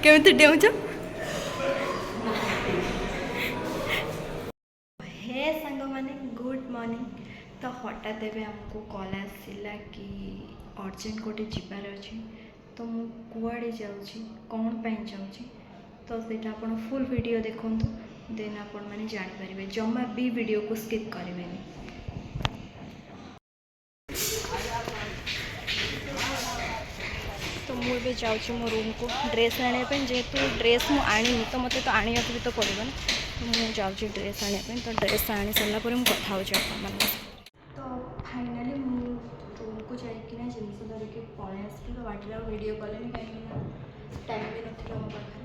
केମିତି डेउछ हे सांग मैंने good morning. तो हठात एवं आमको कॉल आसला कि अर्जेंट गोटे जीवार अच्छे तो मु कुआड़े जाऊँगी कौन पाई जाऊँगी तो सेटा आपण फुल वीडियो देखूँ देन आपण मैंने जानीपारे जमा भी वीडियो को स्किप करेंगे। तो मुझे जाऊँ मो रूम को ड्रेस आने जेहेतु ड्रेस मुझे आनी तो मत तो आने भी तो पड़ो ना तो मुझे जाऊँ ड्रेस आने तो ड्रेस आनी सारा पर मुझे कथा हो तो फाइनाली मुझे रूम को जाइकिना जिनस धरिकी पलि आसली तो बाटे वीडियो कले कहीं टाइम भी नाला मो पाखे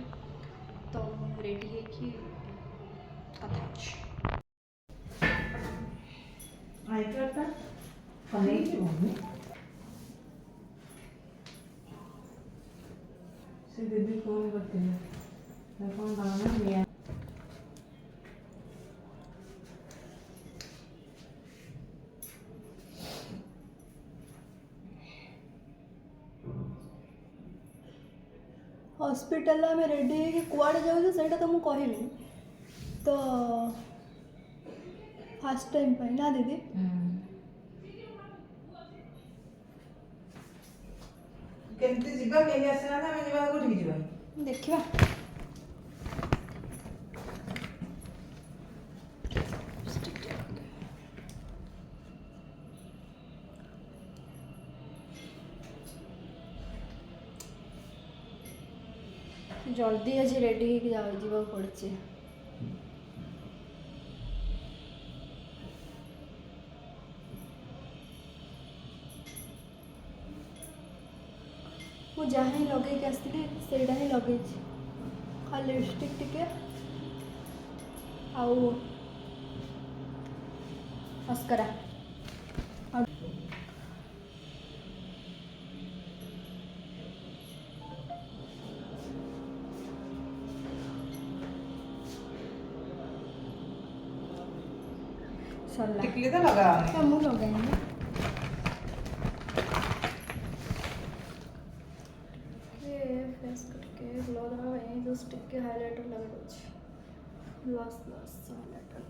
तो रेडी होगी कथा से दीदी फोन करते हैं फोन करना लिया हॉस्पिटल में रेडी है कुआड़े जाऊँ से तो मुझे कहबी तो फास्ट टाइम पे ना दीदी केमती जीवा केही आसना ना मैं जीवा कोठी जीवा देखिए जल्दी आज रेडी होगी जावा पड़े मुझे जहाँ ही लगे आसती से ही लगे खाली लिपस्टिक टिके आउ मस्करा टिकली तो लगा तो मुँह लगाएंगे फेस करके ग्लो दवा जो स्टिक के हाइलाइटर लगा gloss gloss highlighter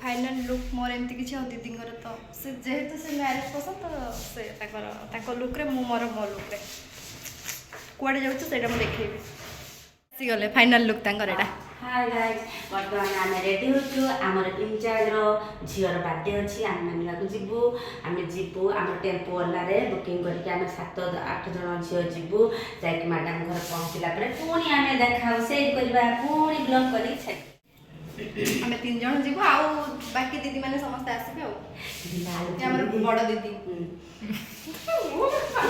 final look more एमती किसी दीदी तो से जेहेतु से मैरेज पसंद तो से लुक रे मोर मो लुक रे कुआड़े जाऊँ से देखेबी आसीगले फाइनल लुक एटा। हाय गाइस बर्तमान आम रेडी होचु आमर इंचार्ज रो झीर बर्थडे अच्छी आम मानिका को जीवु आम जीवु आम टेम्पो वाला रे बुकिंग करके आम 7-8 जन झील जीवु जाकि मैडम घर पहुँचला पुणी आम देखा से करवा पुणी ब्लॉग कर आम 3 जन जीव आ बाकी दीदी मैंने समस्त आसबे आमर बड़ दीदी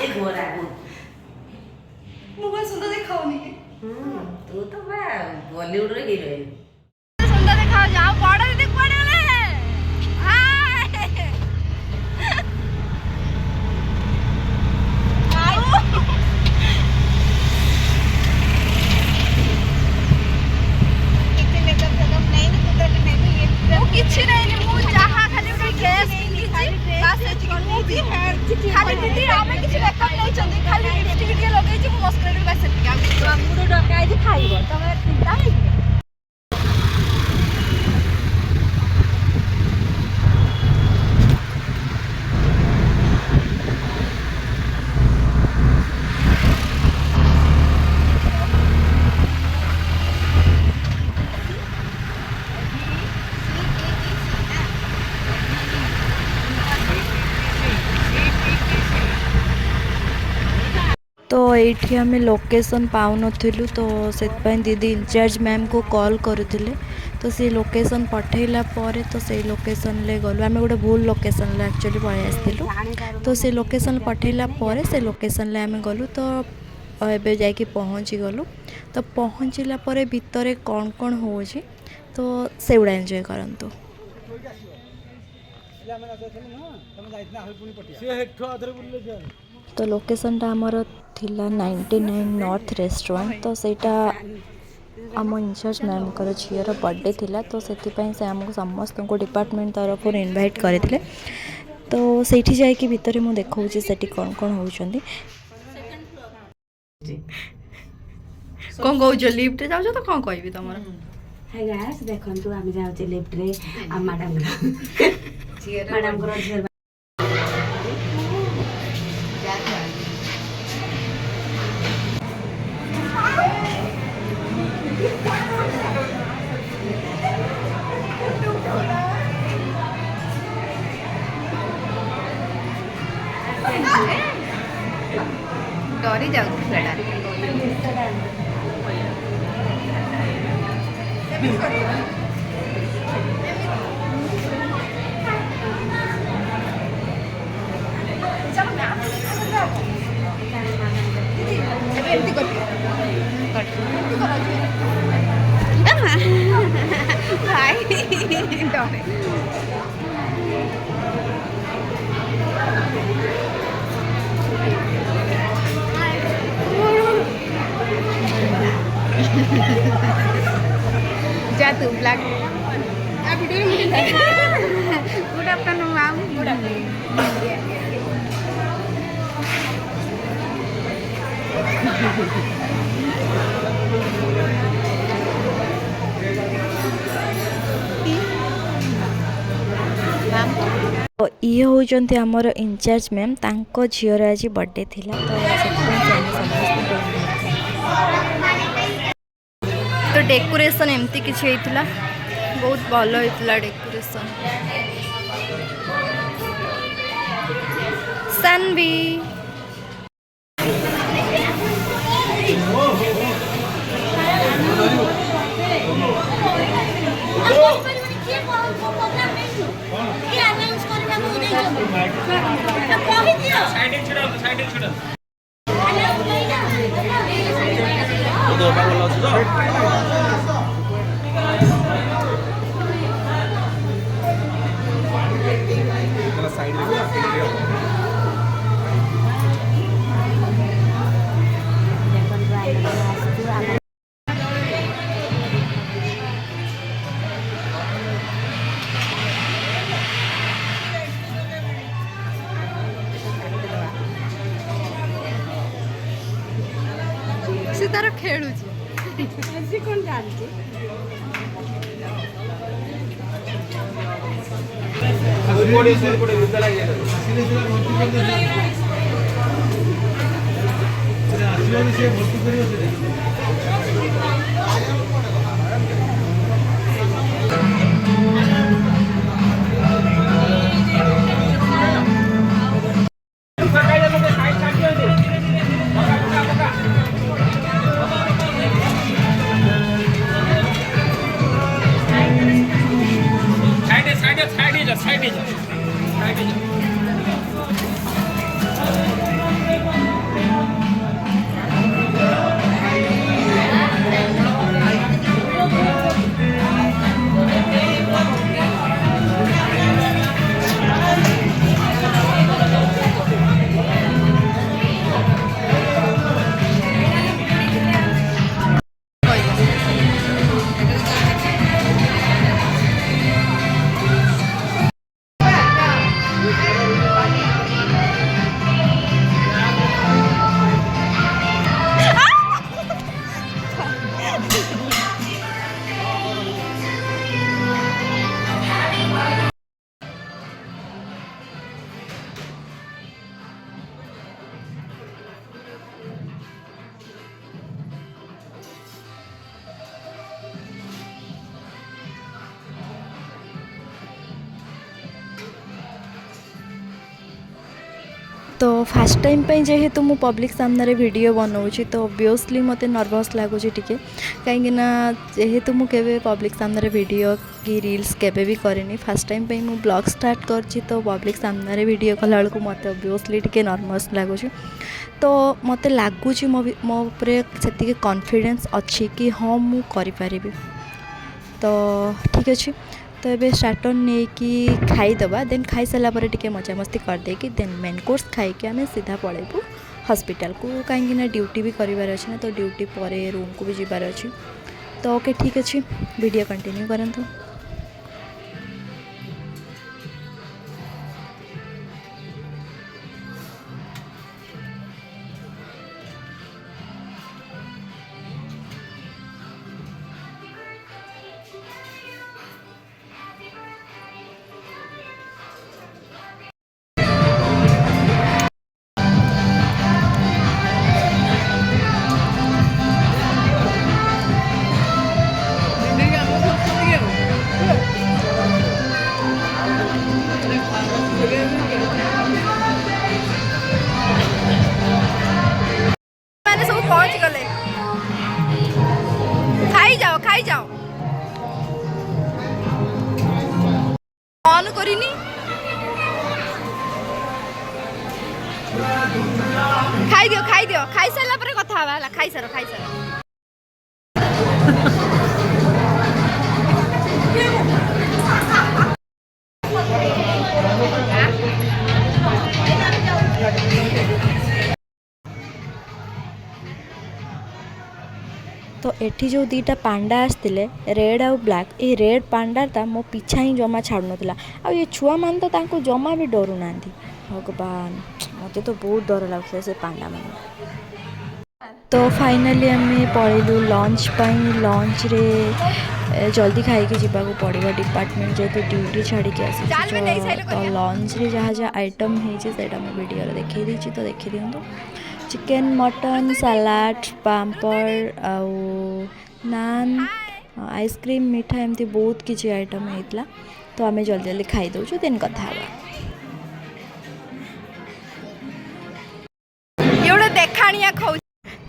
ये घोरा मुझे सुंदर देखाऊनी कि तू तो बॉलीवुड रे हीरोइन सुंदर देखा जाओ बड़ दीदी कुआडे गले किसी नहीं मु जहाँ खाली गैस खाली दीदी आम किसी मेकअप नहीं खाली लिपस्टिक लगे मस्करा बस मुझे डकाई खाइब तुम चिंता है तो ये आम लोकेशन पाऊन तो से दीदी इंचार्ज मैम को कॉल करते तो से लोकेशन पठेला पर तो से लोकेशन ले गलु आम गोटे भूल लोकेशन एक्चुअली पलि आसलु तो से लोकेशन पठेला पर से लोकेशन ले आम गलु तो एबे जाके पहुँची गलु तो पहुँचला पर भितर कौन कौन हो तो से गुड़ा एंजॉय करंतु। तो लोकेशन टा आमर थिला 99 नॉर्थ रेस्टोरेंट तो सेटा आम इंचार्ज मैम को झीर बर्थडे थिला तो से आमको समस्त को डिपार्टमेंट तरफ इनवाइट करते तो सेठी जाइए भितर मुझे देखा सेठी कौन कौन होती कौन कह लिफ्ट जाऊ तो कौन कह तुम हाय गाइस देखंतु आमे जाउ लिफ्ट रे आ मैडम मैडम को झीर डरी जाऊ जा तू black good afternoon ma'am good ये होचंती आमर इंचार्ज मैम तांको झीर आज बर्थडे थिला तो डेकोरेशन एमती किसी होइतिला बहुत भल होइतिला डेकोरेशन सनवी से तार खेलु कौन जानती फास्ट टाइम पे जेहेतु मु पब्लिक सामने वीडियो बनाऊँगी तो ऑब्वियसली मते नर्वस लगुच टिके कहीं जेहेतु मु केबे पब्लिक सामने वीडियो कि रील्स केबे भी करेनी फास्ट टाइम पे मु ब्लॉग स्टार्ट करछि तो पब्लिक सामने वीडियो कला बेलू मते ऑब्वियसली टिके नर्वस लगुच तो मते लगुच मो उपरे सेतिके कॉन्फिडेंस अच्छी कि हाँ मु करि परिबी तो ठीक अच्छे तो ये स्टार्टर नहीं कि खाईदबा देन खाई सारा पर टिके मजा मस्ती करदे कि देन मेन कोर्स खाई आम सीधा पलैबू हॉस्पिटल को कहीं ड्यूटी भी करार अच्छे ना तो ड्यूटी पर रूम को भी जीवार अच्छी तो ओके ठीक अच्छे वीडियो कंटिन्यू करंतु। मैंने सब पहुंच गले खाई जाओ ऑन करिनी खाई दियो खाई सारा पर कथा हवा खाई सारा तो एठी जो दीटा पांडा आसते रेड आउ ब्लैक ये रेड पांडाटा मो पिछा ही जमा छाड़ू नाला आ ये छुआ मान तो तांको जमा भी डरू ना भगवान मत तो बहुत डर लगता से पांडा मान। तो फाइनाली आम पलू लंच लंच रे जल्दी खाई जावाक पड़ो डिपार्टमेंट जेहतु ड्यूटी छाड़ी आसी तो लंच रे जहाँ जहाँ आइटम होता वीडियो देखे दी तो देखी दिंतु चिकेन मटन सलाड पापड़ आउ नान आइसक्रीम मिठा एमती बहुत किसी आइटम होता तो आम जल्दी जल्दी खाई दौचु देन कथा देखाणिया खाऊ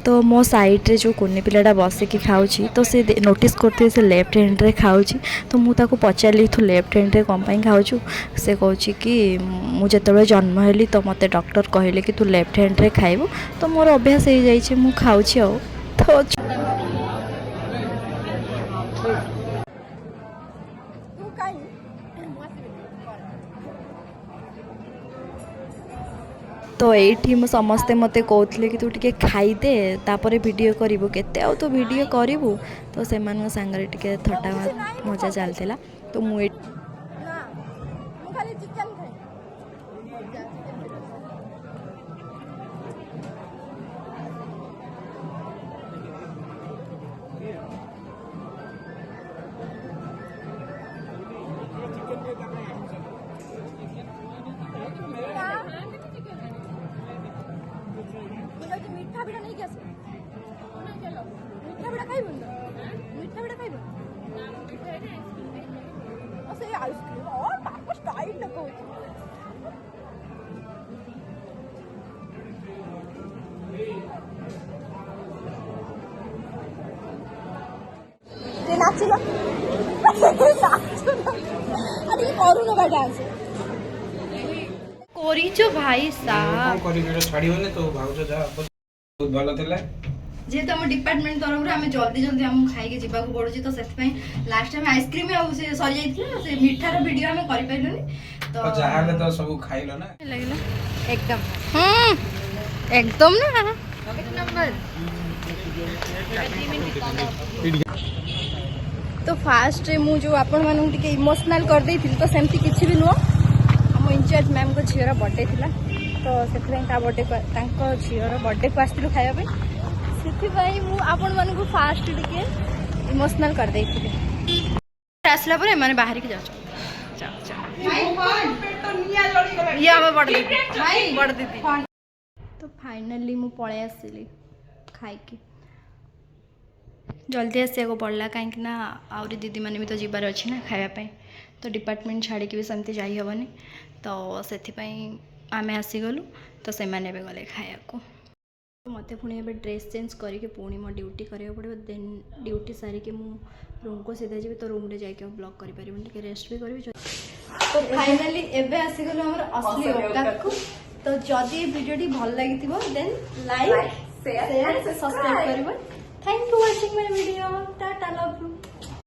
तो मो साइड रे जो कोने पिलाटा बसिकी खाऊँ तो से नोटिस करते से लेफ्ट हैंड रे खाऊँ तो मुझे पचारि तू लेफ्ट हैंड रे कौन खाऊँ से कहूँ कि मुझे जन्म हेली तो मते डॉक्टर कहले कि तू लेफ्ट हैंड रे खाइबू तो मोर अभ्यास हो जाइए मु खाऊँ तो तो ये समस्ते मते कहते कि तू टे खाईदे तापर वीडियो करू केते आ तू वीडियो करू तो से सांगे टे थट्टा मजा चलता तो मुझे मीठा बिड़ा नहीं क्या मीठा बिड़ा खाइबो मीठा बिड़ा खाइबो से आइसक्रीम और बाप स्टाइल लगो जे नाचिलो अरे करू ना डांस कोरीचो भाई साहब कोरी वीडियो छाड़ीबने तो भाउज जा बहुत भलो थिला जेहेतु आम डिपार्टमेंट तरफ आम जल्दी जल्दी आम खाई जावाक पड़ुची तो से लास्ट टाइम आइसक्रीम सरी जाइए से मिठार वीडियो आम कर पाइलुनी तो जहाले तो सब खाइलो ना लगला एकदम ना एक नंबर तो फास्ट मु जो आपण मानू टिके इमोशनल कर देई तो सेमती किछि भी नुह आम इंचार्ज मैम को झीर बर्थडे थिला तो से बर्थडे झीर बर्थडे को आसलु खाइबा से आपण मानू फास्ट टिके इमोशनल कर देई आसला पर माने बाहर के जाओ ये आम बड़ दीदी तो फाइनाली मु पळे आसिली खाई जल्दी आसिया पड़ला कहीं आहरी दीदी मैंने भी तो जीवार अच्छी ना खायापी तो डिपार्टमेंट छाड़ी भी सेमती जाई हेनी तो से आम आसीगलु तो से गले खाया मत पुणी ए ड्रेस चेंज करके पुणी मो ड्यूटी करा पड़ो देन ड्यूटी सारिकी मु रूम को सीधा जी तो रूम रे जाके ब्लॉग कर पारि रेस्ट भी करी। तो फाइनाली एबे आसीगलु हमर असली औकात को। तो जदि वीडियो भल लगी देन लाइक शेयर सब्सक्राइब करिवो। Thank you watching my video. Tata love you.